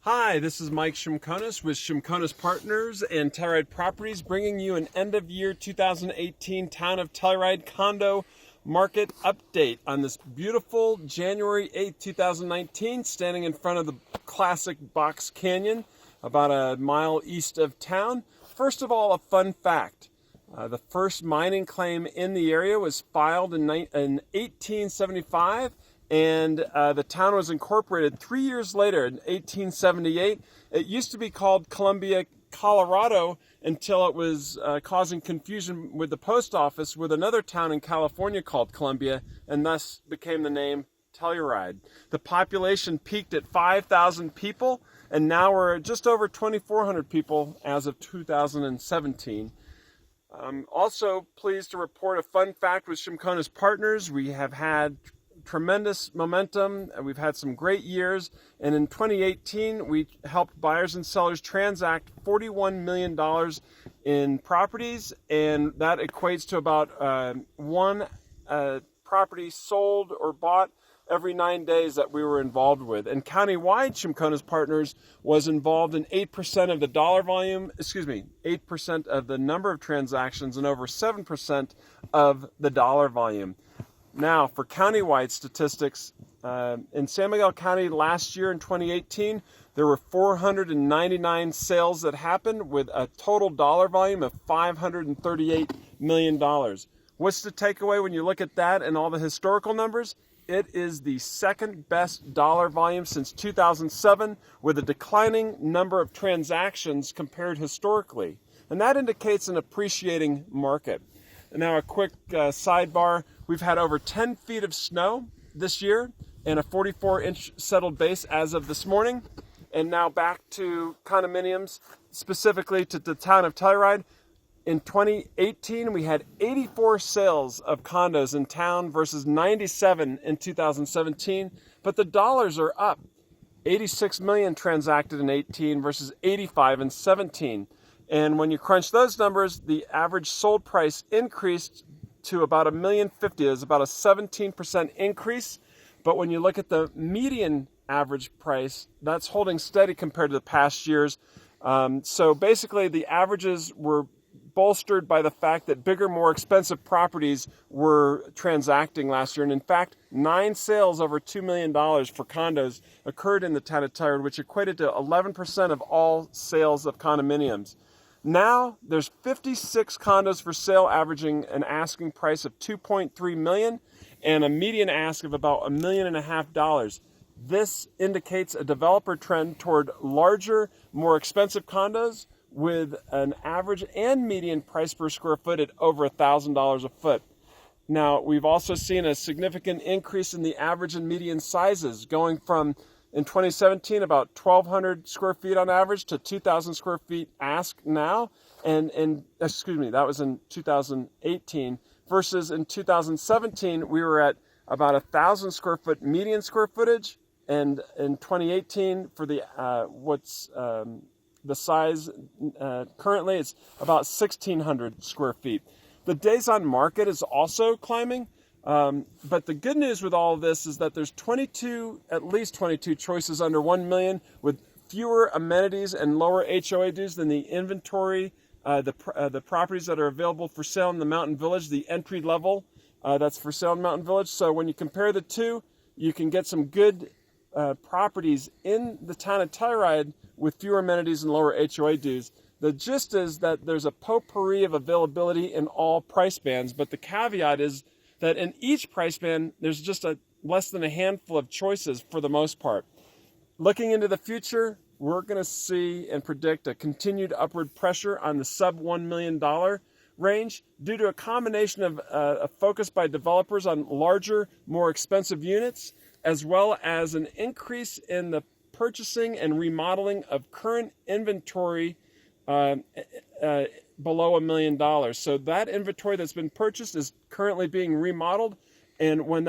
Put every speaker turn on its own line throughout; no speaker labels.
Hi, this is Mike Shimkonis with Shimkonis Partners and Telluride Properties, bringing you an end-of-year 2018 Town of Telluride condo market update on this beautiful January 8th, 2019, standing in front of the classic Box Canyon, about a mile east of town. First of all, a fun fact. The first mining claim in the area was filed in 1875, and the town was incorporated 3 years later in 1878. It used to be called Columbia, Colorado, until it was causing confusion with the post office with another town in California called Columbia, and thus became the name Telluride. The population peaked at 5,000 people, and now we're at just over 2,400 people as of 2017. Also pleased to report a fun fact with Shimkonis Partners. We have had tremendous momentum. We've had some great years, and in 2018 we helped buyers and sellers transact $41 million in properties, and that equates to about one property sold or bought every 9 days that we were involved with. And countywide, Shimkonis Partners was involved in 8% of the dollar volume, 8% of the number of transactions, and over 7% of the dollar volume. Now, for countywide statistics, in San Miguel County last year in 2018, there were 499 sales that happened with a total dollar volume of $538 million. What's the takeaway when you look at that and all the historical numbers? It is the second best dollar volume since 2007, with a declining number of transactions compared historically. And that indicates an appreciating market. And now a quick sidebar. We've had over 10 feet of snow this year and a 44-inch settled base as of this morning. And now back to condominiums, specifically to the town of Telluride. In 2018, we had 84 sales of condos in town versus 97 in 2017, but the dollars are up. 86 million transacted in 18 versus 85 in 17. And when you crunch those numbers, the average sold price increased to about $1,050,000. It's about a 17% increase. But when you look at the median average price, that's holding steady compared to the past years. So basically, the averages were bolstered by the fact that bigger, more expensive properties were transacting last year. And in fact, 9 sales over $2 million for condos occurred in the town of Telluride, which equated to 11% of all sales of condominiums. Now, there's 56 condos for sale, averaging an asking price of $2.3 million and a median ask of about $1.5 million. This indicates a developer trend toward larger, more expensive condos with an average and median price per square foot at over $1,000 a foot. Now, we've also seen a significant increase in the average and median sizes, going from, in 2017, about 1,200 square feet on average to 2,000 square feet ask now. And that was in 2018, versus in 2017, we were at about 1,000 square foot median square footage. And in 2018, for the the size currently, it's about 1,600 square feet. The days on market is also climbing, but the good news with all of this is that there's at least 22 choices under $1 million, with fewer amenities and lower HOA dues than the inventory, the properties that are available for sale in the Mountain Village, the entry level that's for sale in Mountain Village. So when you compare the two, you can get some good properties in the town of Telluride with fewer amenities and lower HOA dues. The gist is that there's a potpourri of availability in all price bands, but the caveat is that in each price band, there's just less than a handful of choices for the most part. Looking into the future, we're going to see and predict a continued upward pressure on the sub $1 million range due to a combination of a focus by developers on larger, more expensive units, as well as an increase in the purchasing and remodeling of current inventory below $1 million. So that inventory that's been purchased is currently being remodeled, and when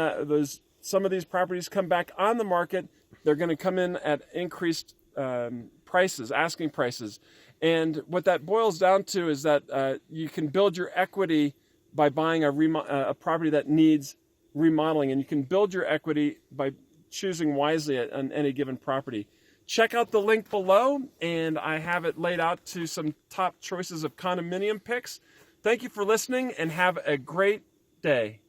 some of these properties come back on the market, they're going to come in at increased prices, asking prices. And what that boils down to is that you can build your equity by buying a property that needs remodeling, and you can build your equity by choosing wisely on any given property. check out the link below, and I have it laid out to some top choices of condominium picks. Thank you for listening, and have a great day.